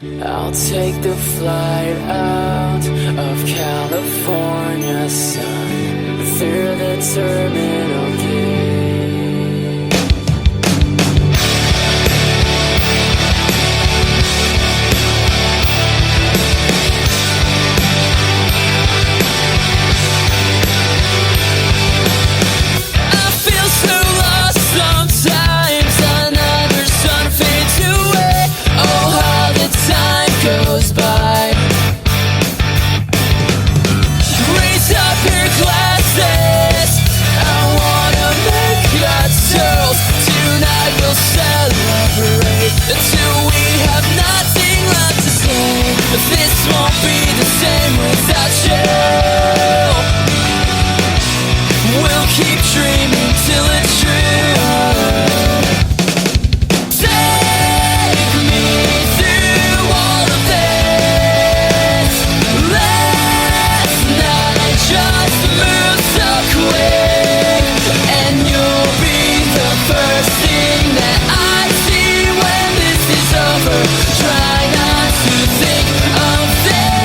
I'll take the flight out of California sun through the terminal gate. I feel so lost sometimes, another sun fades away. Oh, how the time goes by. Raise up your glasses, I wanna make a toast. Tonight we'll celebrate until we have nothing left to say. This won't be the same without you. We'll keep dreaming till it's true. Take me through all of this. Last night just moved so quick, and you'll be the first thing that I see when this is over. Try not to think of this.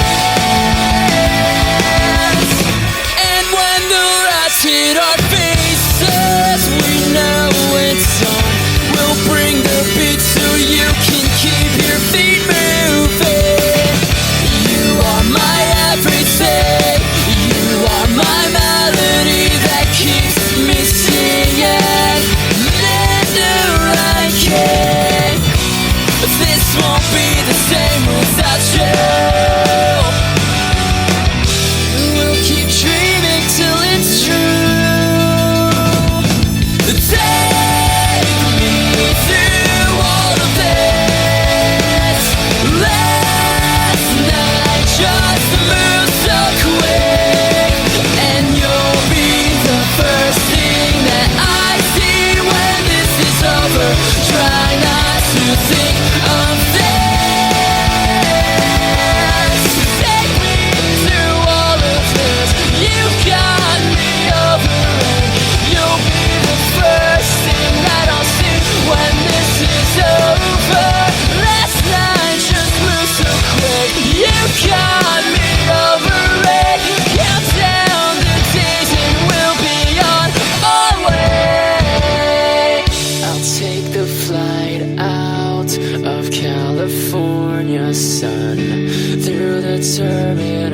And when the rats hit our faces, we know it's on. We'll bring the beat so you can keep your feet moving. You are my everything. You are my melody that keeps me singing. Midnight King. This won't be the same without you. We'll keep dreaming till it's true. Take me through all of this. Last night just moved so quick, and you'll be the first thing that I see when this is over. Try not to think of this. Take me through all of this. You got me over it. You'll be the first thing that I'll see when this is over. Last night just moved so quick. You got me over it. Count down the days and we'll be on our way. I'll take the flight out of California sun through the terminal